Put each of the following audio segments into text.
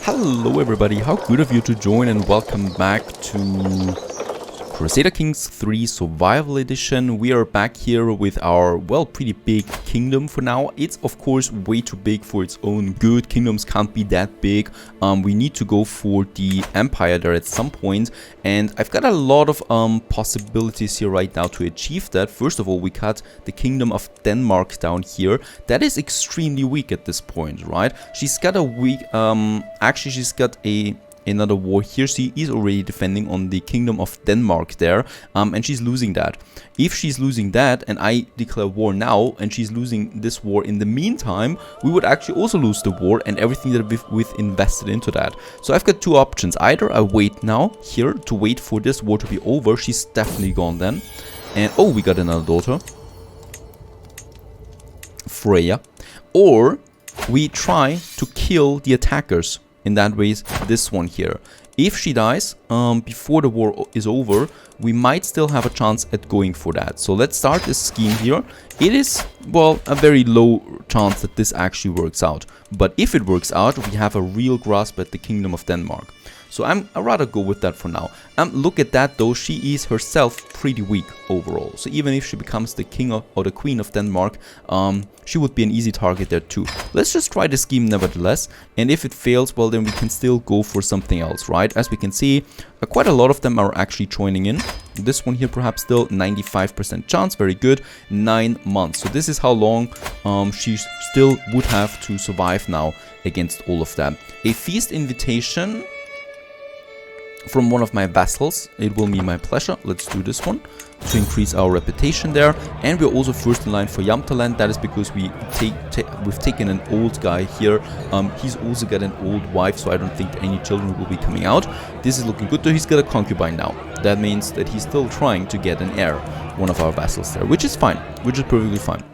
Hello everybody, how good of you to join and welcome back to Crusader Kings III Survival Edition. We are back here with our, well, pretty big kingdom for now. It's of course way too big for its own good. Kingdoms can't be that big. We need to go for the empire there at some point. And I've got a lot of possibilities here right now to achieve that. First of all, we cut the kingdom of Denmark down here. That is extremely weak at this point, right? She's got a weak, actually she's got another war here. She is already defending on the kingdom of Denmark there, and she's losing that. If she's losing that and I declare war now and she's losing this war in the meantime, we would actually also lose the war and everything that we've invested into that. So I've got two options. Either I wait now here to wait for this war to be over. She's definitely gone then. And oh, we got another daughter, Freya. Or we try to kill the attackers. In that way, this one here. If she dies before the war is over, we might still have a chance at going for that. So let's start this scheme here. It is, well, a very low chance that this actually works out. But if it works out, we have a real grasp at the Kingdom of Denmark. So I'd rather go with that for now. Look at that though, she is herself pretty weak overall. So even if she becomes the king or the queen of Denmark, she would be an easy target there too. Let's just try the scheme nevertheless. And if it fails, well then we can still go for something else, right? As we can see, quite a lot of them are actually joining in. This one here perhaps still 95% chance, very good, 9 months. So this is how long she still would have to survive now against all of them. A feast invitation from one of my vassals. It will be my pleasure. Let's do this one to increase our reputation there. And we're also first in line for Yamtaland. That is because we've taken an old guy here. He's also got an old wife, so I don't think any children will be coming out. This is looking good though. He's got a concubine now. That means that he's still trying to get an heir, one of our vassals there, which is fine, which is perfectly fine.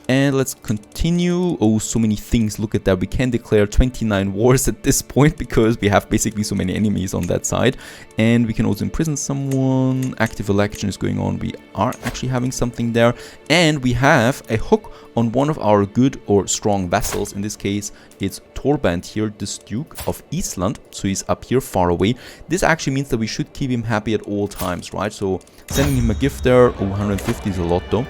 And let's continue. Oh, so many things. Look at that. We can declare 29 wars at this point because we have basically so many enemies on that side. And we can also imprison someone. Active election is going on. We are actually having something there. And we have a hook on one of our good or strong vassals. In this case, it's Torband here, this Duke of Iceland. So he's up here far away. This actually means that we should keep him happy at all times, right? So sending him a gift there. Oh, 150 is a lot though.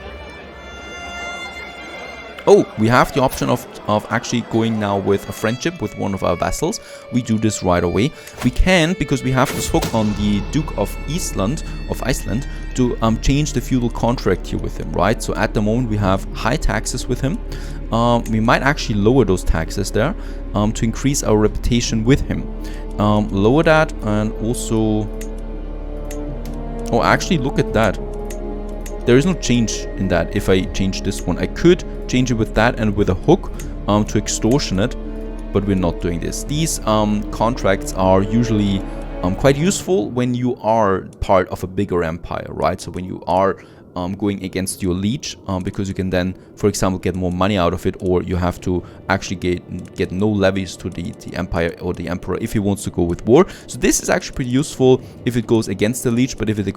Oh, we have the option of actually going now with a friendship with one of our vassals. We do this right away. We can, because we have this hook on the Duke of Iceland, to change the feudal contract here with him, right? So at the moment we have high taxes with him. We might actually lower those taxes there to increase our reputation with him. Lower that and also... Oh, actually look at that. There is no change in that if I change this one. I could change it with that and with a hook to extortion it, but we're not doing this. These contracts are usually quite useful when you are part of a bigger empire, right? So when you are going against your liege, because you can then, for example, get more money out of it, or you have to actually get no levies to the empire or the emperor if he wants to go with war. So this is actually pretty useful if it goes against the liege, but if it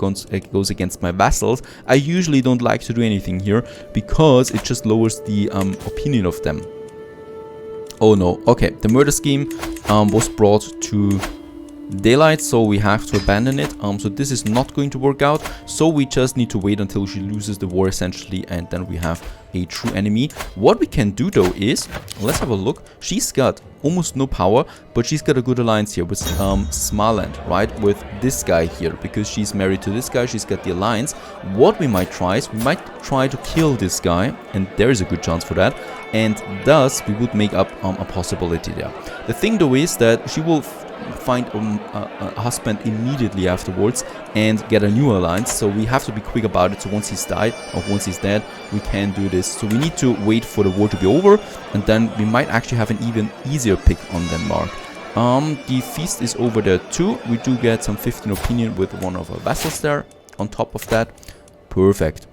goes against my vassals, I usually don't like to do anything here because it just lowers the opinion of them. Oh no, okay, the murder scheme was brought to daylight, so we have to abandon it. So this is not going to work out, so we just need to wait until she loses the war essentially, and then we have a true enemy. What we can do though is, let's have a look. She's got almost no power, but she's got a good alliance here with Smaland, right, with this guy here, because she's married to this guy. She's got the alliance. What we might try is we might try to kill this guy, and there is a good chance for that, and thus we would make up a possibility there. The thing though is that she will find a husband immediately afterwards and get a new alliance, so we have to be quick about it. So once he's died or once he's dead, we can do this. So we need to wait for the war to be over, and then we might actually have an even easier pick on Denmark. The feast is over there too. We do get some 15 opinion with one of our vassals there on top of that. Perfect.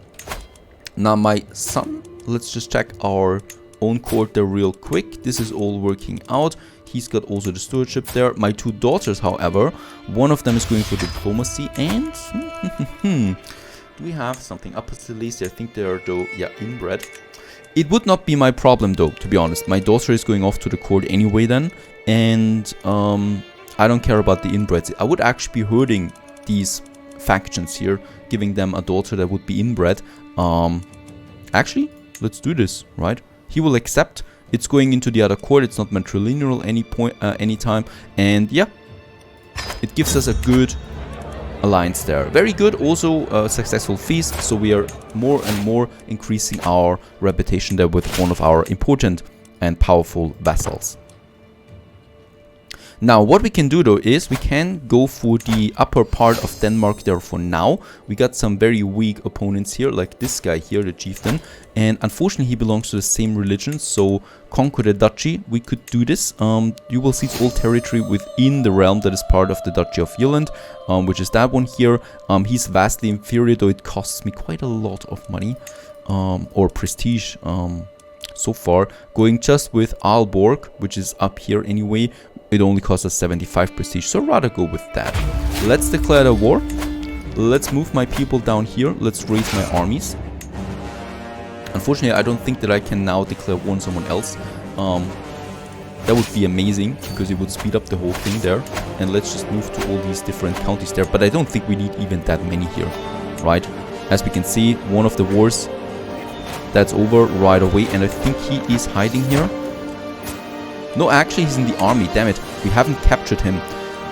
Now my son, let's just check our own court there real quick. This is all working out. He's got also the stewardship there. My two daughters, however, one of them is going for diplomacy, and do we have something up the list? I think they are though, yeah, inbred. It would not be my problem though, to be honest. My daughter is going off to the court anyway then. And I don't care about the inbreds. I would actually be hurting these factions here, giving them a daughter that would be inbred. Actually, let's do this, right? He will accept. It's going into the other court. It's not matrilineal any time. And yeah, it gives us a good alliance there. Very good. Also a successful feast. So we are more and more increasing our reputation there with one of our important and powerful vassals. Now, what we can do though is we can go for the upper part of Denmark there for now. We got some very weak opponents here, like this guy here, the chieftain. And unfortunately, he belongs to the same religion, so conquer the duchy. We could do this. You will see all territory within the realm that is part of the Duchy of Jylland, which is that one here. He's vastly inferior, though it costs me quite a lot of money, or prestige. So far, going just with Aalborg, which is up here anyway, it only costs us 75 prestige, so I'd rather go with that. Let's declare the war. Let's move my people down here. Let's raise my armies. Unfortunately, I don't think that I can now declare war on someone else. That would be amazing, because it would speed up the whole thing there. And let's just move to all these different counties there. But I don't think we need even that many here, right? As we can see, one of the wars, that's over right away. And I think he is hiding here. No, actually, he's in the army. Damn it. We haven't captured him.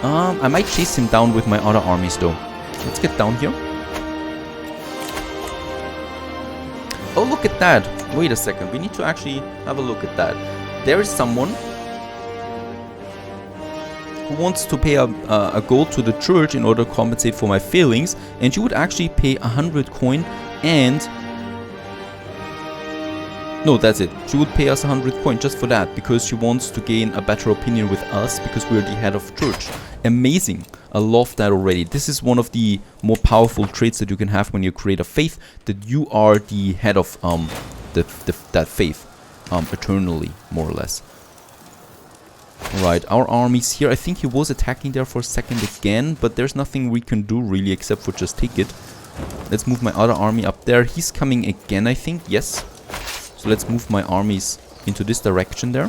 I might chase him down with my other armies, though. Let's get down here. Oh, look at that. Wait a second. We need to actually have a look at that. There is someone who wants to pay a gold to the church in order to compensate for my failings. And she would actually pay 100 coin and... No, that's it. She would pay us 100 coin just for that, because she wants to gain a better opinion with us, because we're the head of church. Amazing. I love that already. This is one of the more powerful traits that you can have when you create a faith, that you are the head of that faith, eternally, more or less. Alright, our armies here. I think he was attacking there for a second again, but there's nothing we can do really except for just take it. Let's move my other army up there. He's coming again, I think. Yes. So let's move my armies into this direction there.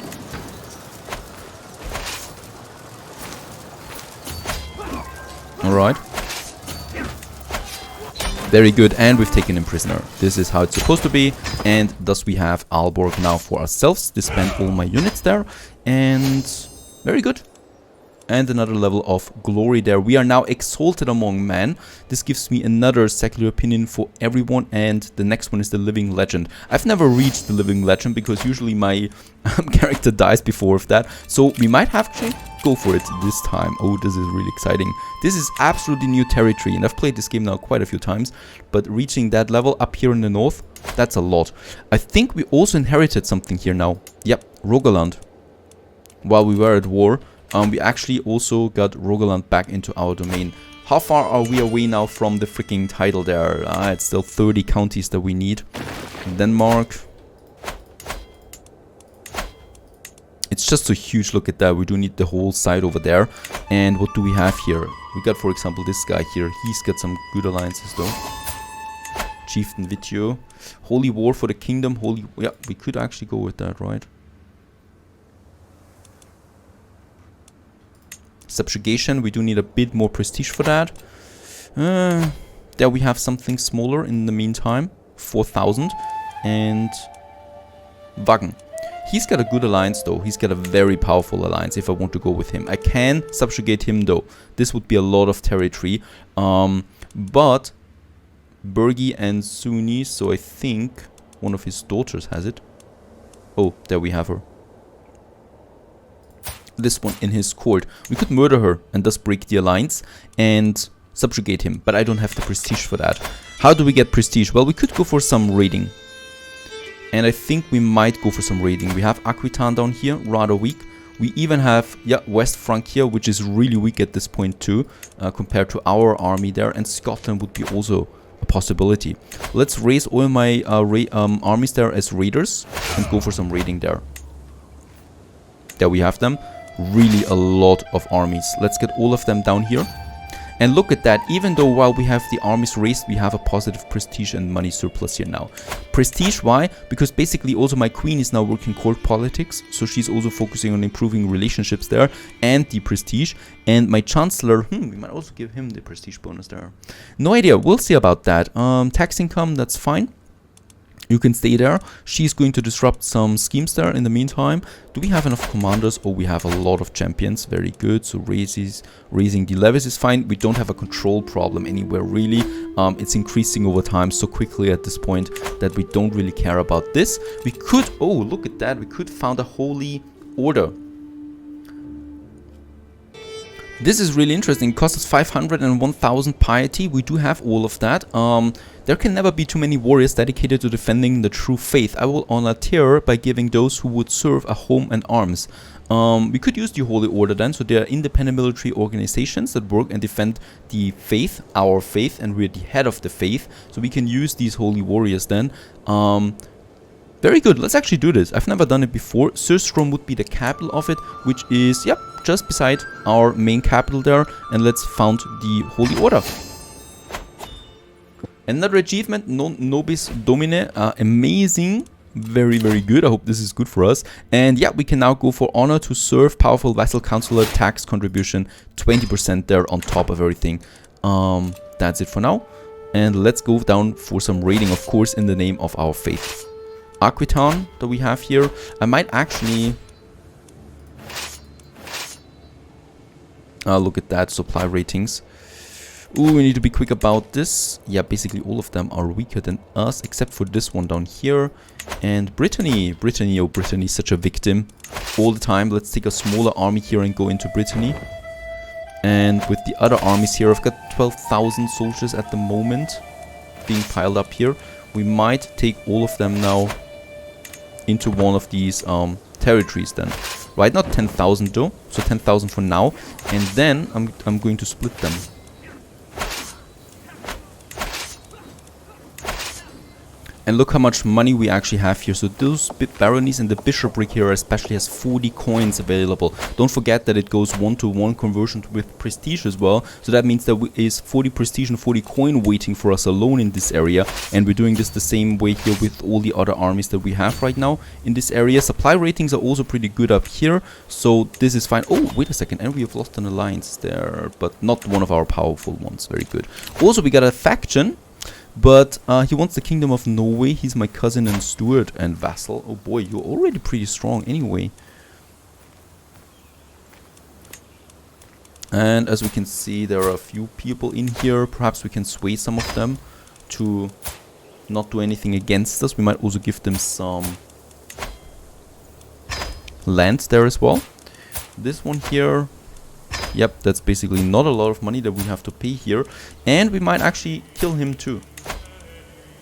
Alright. Very good, and we've taken him prisoner. This is how it's supposed to be, and thus we have Aalborg now for ourselves. Disband all my units there, and very good. And another level of glory there. We are now exalted among men. This gives me another secular opinion for everyone. And the next one is the living legend. I've never reached the living legend, because usually my character dies before of that. So we might have to go for it this time. Oh, this is really exciting. This is absolutely new territory. And I've played this game now quite a few times. But reaching that level up here in the north, that's a lot. I think we also inherited something here now. Yep, Rogaland. While we were at war. We actually also got Rogaland back into our domain. How far are we away now from the freaking title there? It's still 30 counties that we need. Denmark. It's just a huge look at that. We do need the whole side over there. And what do we have here? We got, for example, this guy here. He's got some good alliances though. Chieftain Vitio. Holy War for the Kingdom. Holy... Yeah, we could actually go with that, right? Subjugation, we do need a bit more prestige for that. There we have something smaller in the meantime. 4,000. And Wagen. He's got a good alliance though. He's got a very powerful alliance if I want to go with him. I can subjugate him though. This would be a lot of territory. But Bergi and Sunni, so I think one of his daughters has it. Oh, there we have her. This one in his court. We could murder her and thus break the alliance and subjugate him, but I don't have the prestige for that. How do we get prestige? Well, we could go for some raiding. And I think we might go for some raiding. We have Aquitaine down here, rather weak. We even have, yeah, West Francia, which is really weak at this point too, compared to our army there. And Scotland would be also a possibility. Let's raise all my armies there as raiders and go for some raiding there. There we have them. Really a lot of armies. Let's get all of them down here. And look at that, even though while we have the armies raised, we have a positive prestige and money surplus here now. Prestige, why? Because basically also my queen is now working court politics, so she's also focusing on improving relationships there and the prestige. And my chancellor, we might also give him the prestige bonus there. No idea, we'll see about that. Tax income, that's fine. You can stay there. She's going to disrupt some schemes there in the meantime. Do we have enough commanders? Oh, we have a lot of champions. Very good. So raising the levies is fine. We don't have a control problem anywhere really. It's increasing over time so quickly at this point that we don't really care about this. We could, oh, look at that. We could found a holy order. This is really interesting. It costs us 500 and 1000 piety. We do have all of that. There can never be too many warriors dedicated to defending the true faith. I will honor terror by giving those who would serve a home and arms. We could use the Holy Order then. So they are independent military organizations that work and defend the faith, our faith, and we're the head of the faith. So we can use these holy warriors then. Very good. Let's actually do this. I've never done it before. Syrstrom would be the capital of it, which is, yep, just beside our main capital there. And let's found the Holy Order. Another achievement, Nobis Domine. Amazing. Very, very good. I hope this is good for us. And yeah, we can now go for honor to serve, powerful vassal counselor, tax contribution, 20% there on top of everything. That's it for now. And let's go down for some raiding, of course, in the name of our faith. Aquitan that we have here. I might actually look at that, supply ratings. Ooh, we need to be quick about this. Yeah, basically all of them are weaker than us, except for this one down here. And Brittany. Brittany, oh, Brittany is such a victim all the time. Let's take a smaller army here and go into Brittany. And with the other armies here, I've got 12,000 soldiers at the moment being piled up here. We might take all of them now into one of these territories then. Right, not 10,000 though, so 10,000 for now. And then I'm going to split them. And look how much money we actually have here. So those baronies and the bishopric here especially has 40 coins available. Don't forget that it goes 1-to-1 conversion with prestige as well. So that means there is 40 prestige and 40 coin waiting for us alone in this area. And we're doing this the same way here with all the other armies that we have right now in this area. Supply ratings are also pretty good up here. So this is fine. Oh, wait a second. And we have lost an alliance there, but not one of our powerful ones. Very good. Also, we got a faction. But he wants the Kingdom of Norway. He's my cousin and steward and vassal. Oh boy, you're already pretty strong anyway. And as we can see, there are a few people in here. Perhaps we can sway some of them to not do anything against us. We might also give them some land there as well. This one here, yep, that's basically not a lot of money that we have to pay here. And we might actually kill him too.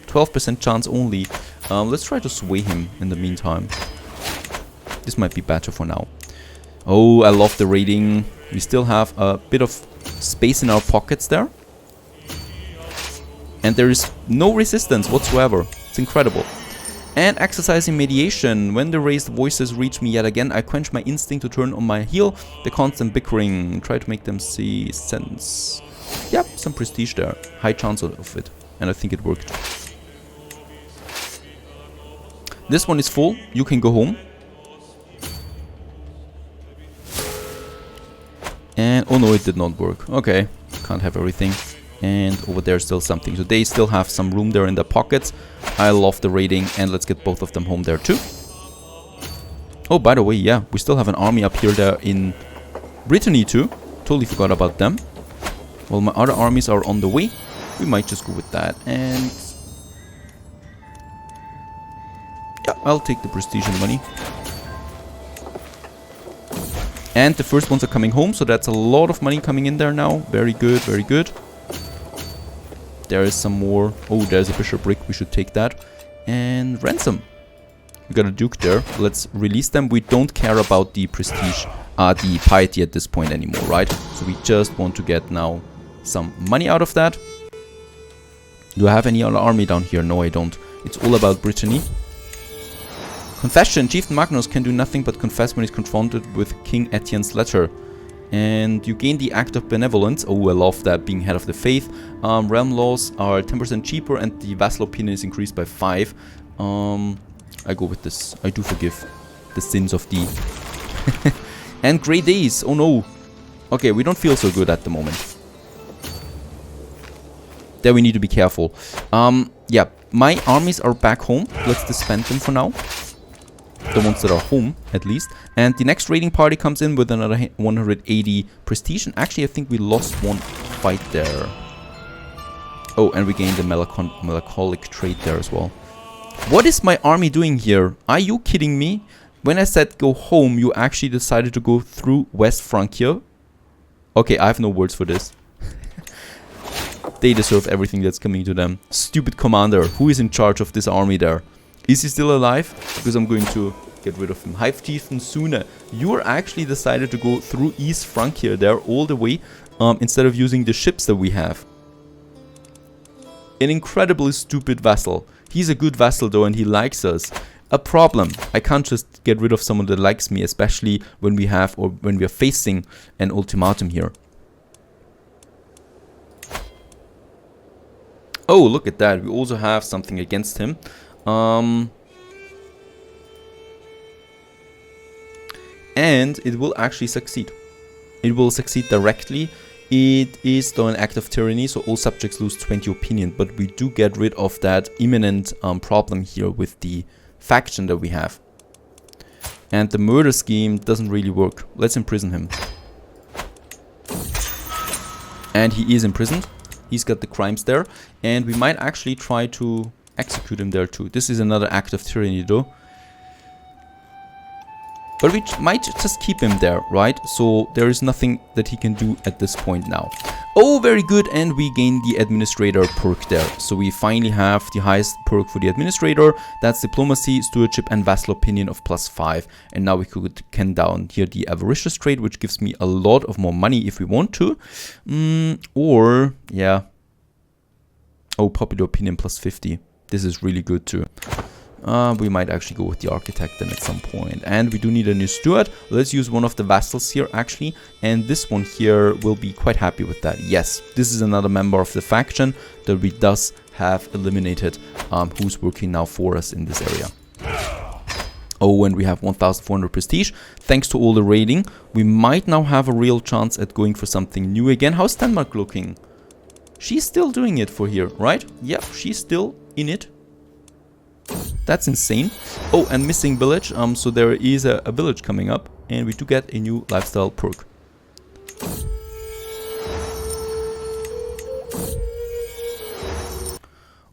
12% chance only. Let's try to sway him in the meantime. This might be better for now. Oh, I love the raiding. We still have a bit of space in our pockets there. And there is no resistance whatsoever. It's incredible. And exercising mediation. When the raised voices reach me yet again, I quench my instinct to turn on my heel. The constant bickering. Try to make them see sense. Yep, some prestige there. High chance of it. And I think it worked. This one is full. You can go home. And oh no, it did not work. Okay, can't have everything. And over there still something. So they still have some room there in their pockets. I love the raiding. And let's get both of them home there too. Oh, by the way, yeah, we still have an army up here there in Brittany too. Totally forgot about them. Well, my other armies are on the way. We might just go with that. And yeah, I'll take the prestige and money. And the first ones are coming home, so that's a lot of money coming in there now. Very good, very good. There is some more. Oh, there's a bishopric. We should take that. And ransom. We got a duke there. Let's release them. We don't care about the prestige, the piety at this point anymore, right? So we just want to get now some money out of that. Do I have any other army down here? No, I don't. It's all about Brittany. Confession. Chieftain Magnus can do nothing but confess when he's confronted with King Etienne's letter. And you gain the Act of Benevolence. Oh, I love that, being head of the faith. Realm laws are 10% cheaper and the vassal opinion is increased by 5. I go with this. I do forgive the sins of the... And Grey Days. Oh no. Okay, we don't feel so good at the moment. There we need to be careful. Yeah, my armies are back home. Let's disband them for now. The ones that are home, at least. And the next raiding party comes in with another 180 prestige. And actually, I think we lost one fight there. Oh, and we gained the melancholic trait there as well. What is my army doing here? Are you kidding me? When I said go home, you actually decided to go through West Francia. Okay, I have no words for this. They deserve everything that's coming to them. Stupid commander. Who is in charge of this army there? Is he still alive? Because I'm going to get rid of him. Hive Chieftain Suna. You are actually decided to go through East Francia there all the way. Instead of using the ships that we have. An incredibly stupid vassal. He's a good vassal though and he likes us. A problem. I can't just get rid of someone that likes me. Especially when we have or when we are facing an ultimatum here. Oh, look at that. We also have something against him. And it will actually succeed. It will succeed directly. It is though an act of tyranny, so all subjects lose 20 opinion. But we do get rid of that imminent problem here with the faction that we have. And the murder scheme doesn't really work. Let's imprison him. And he is imprisoned. He's got the crimes there. And we might actually try to execute him there too. This is another act of tyranny though. But we might just keep him there, right? So there is nothing that he can do at this point now. Oh, very good. And we gain the administrator perk there. So we finally have the highest perk for the administrator. That's diplomacy, stewardship, and vassal opinion of +5. And now we can down here the avaricious trade, which gives me a lot of more money if we want to. Or, yeah. Oh, popular opinion +50. This is really good too. We might actually go with the architect then at some point. And we do need a new steward. Let's use one of the vassals here actually. And this one here will be quite happy with that. Yes, this is another member of the faction that we thus have eliminated, who's working now for us in this area. Oh, and we have 1400 prestige. Thanks to all the raiding, we might now have a real chance at going for something new again. How's Denmark looking? She's still doing it for here, right? Yep, she's still in it. That's insane. Oh, and missing village. So there is a village coming up. And we do get a new lifestyle perk.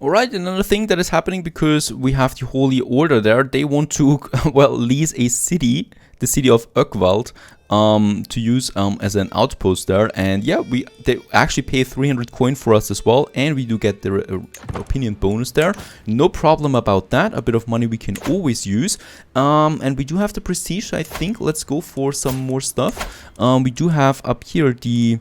Alright, another thing that is happening because we have the Holy Order there. They want to, well, lease a city, the city of Ökvald, to use as an outpost there. And yeah, they actually pay 300 coin for us as well. And we do get the opinion bonus there. No problem about that. A bit of money we can always use. And we do have the prestige, I think. Let's go for some more stuff. We do have up here the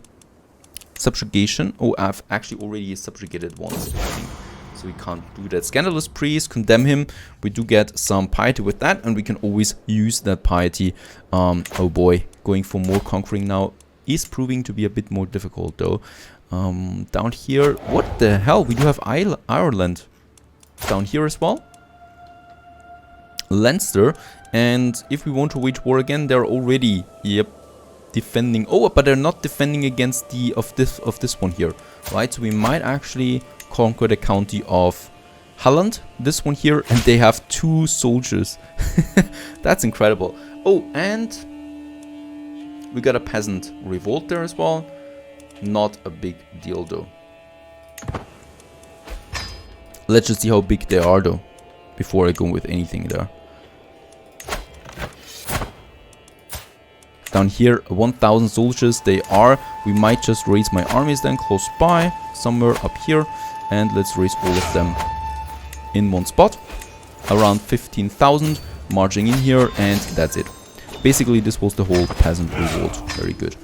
subjugation. Oh, I've actually already subjugated once, I think. So we can't do that. Scandalous priest, condemn him. We do get some piety with that, and we can always use that piety. Oh boy, going for more conquering now is proving to be a bit more difficult though. Down here, what the hell? We do have Ireland down here as well. Leinster, and if we want to wage war again, they're already, yep, defending. Oh, but they're not defending against the of this one here, right? So we might actually conquer the county of Holland, this one here, and they have 2 soldiers. That's incredible. Oh, and we got a peasant revolt there as well. Not a big deal though. Let's just see how big they are though, before I go with anything there. Down here, 1000 soldiers they are. We might just raise my armies then close by, somewhere up here. And let's raise all of them in one spot. Around 15,000 marching in here, and that's it. Basically, this was the whole peasant revolt. Very good.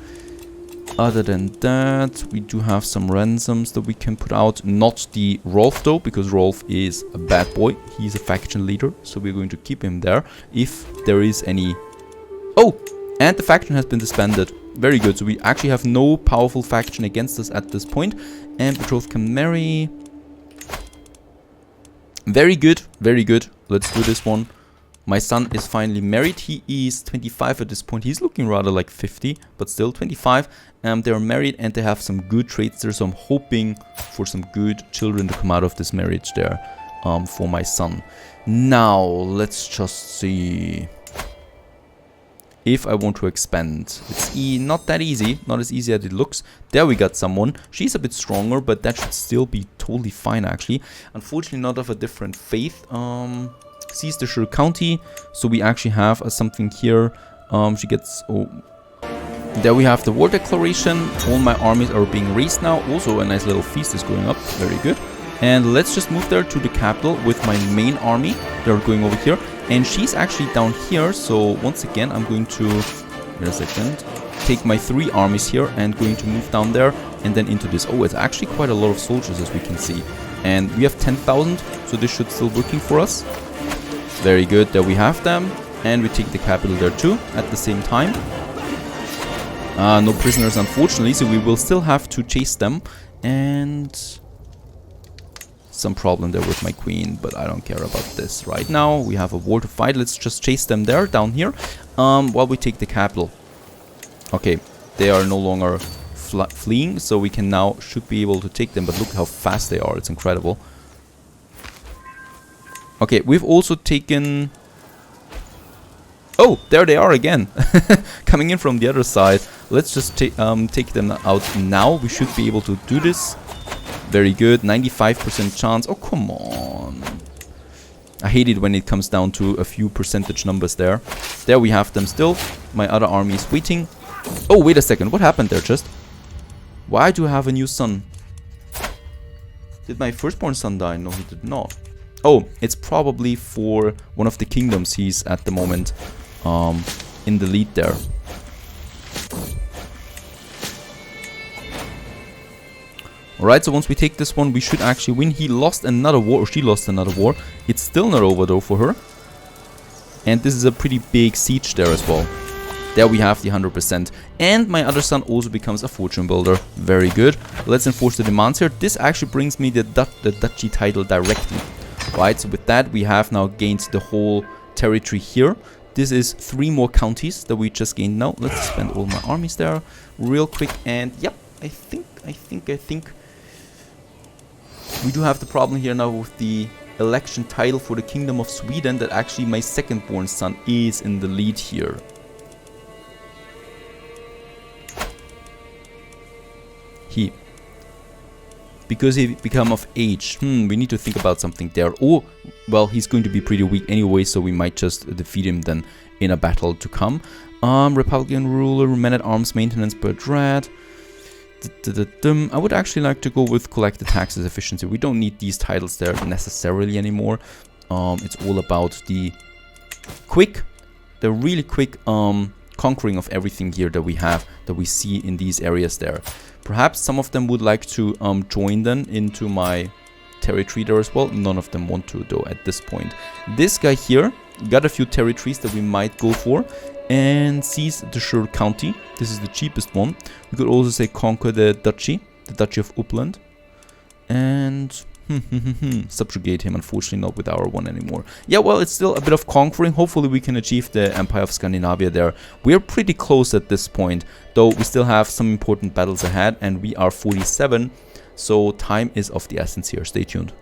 Other than that, we do have some ransoms that we can put out. Not the Rolf though, because Rolf is a bad boy. He's a faction leader, so we're going to keep him there. If there is any... Oh! And the faction has been disbanded. Very good. So we actually have no powerful faction against us at this point. And betrothed can marry. Very good. Very good. Let's do this one. My son is finally married. He is 25 at this point. He's looking rather like 50, but still 25. They're married and they have some good traits there. So I'm hoping for some good children to come out of this marriage there for my son. Now, let's just see if I want to expand. It's not that easy. Not as easy as it looks. There we got someone. She's a bit stronger, but that should still be totally fine, actually. Unfortunately, not of a different faith. Sees the Shire County. So we actually have something here. She gets... Oh, there we have the war declaration. All my armies are being raised now. Also, a nice little feast is going up. Very good. And let's just move there to the capital with my main army. They're going over here. And she's actually down here. So once again, I'm going to... Wait a second. Take my 3 armies here and going to move down there and then into this. Oh, it's actually quite a lot of soldiers, as we can see. And we have 10,000. So this should still working for us. Very good. There we have them. And we take the capital there too at the same time. No prisoners, unfortunately. So we will still have to chase them. And... some problem there with my queen, but I don't care about this right now. We have a war to fight. Let's just chase them there, down here, while we take the capital. Okay, they are no longer fleeing, so we can now, should be able to take them, but look how fast they are. It's incredible. Okay, we've also taken... Oh, there they are again, coming in from the other side. Let's just take them out now. We should be able to do this. Very good, 95% chance. Oh, come on. I hate it when it comes down to a few percentage numbers there. There we have them still. My other army is waiting. Oh, wait a second. What happened there just? Why do I have a new son? Did my firstborn son die? No, he did not. Oh, it's probably for one of the kingdoms he's at the moment in the lead there. Alright, so once we take this one, we should actually win. He lost another war, or she lost another war. It's still not over though for her. And this is a pretty big siege there as well. There we have the 100%. And my other son also becomes a fortune builder. Very good. Let's enforce the demands here. This actually brings me the duchy title directly. Right, so with that we have now gained the whole territory here. This is 3 more counties that we just gained now. Let's spend all my armies there real quick. And yep, I think we do have the problem here now with the election title for the Kingdom of Sweden, that actually my second-born son is in the lead here. Because he become of age. We need to think about something there. Oh, well, he's going to be pretty weak anyway, so we might just defeat him then in a battle to come. Republican ruler, men-at-arms, maintenance per dread. I would actually like to go with collect the taxes efficiency. We don't need these titles there necessarily anymore. It's all about the really quick conquering of everything here that we have, that we see in these areas there. Perhaps some of them would like to join then into my territory there as well. None of them want to though at this point. This guy here got a few territories that we might go for. And seize the Shire County. This is the cheapest one. We could also say conquer the duchy of Uppland. And subjugate him. Unfortunately not with our one anymore. Yeah, well, it's still a bit of conquering. Hopefully we can achieve the Empire of Scandinavia there. We're pretty close at this point, though we still have some important battles ahead, and we are 47. So time is of the essence here. Stay tuned.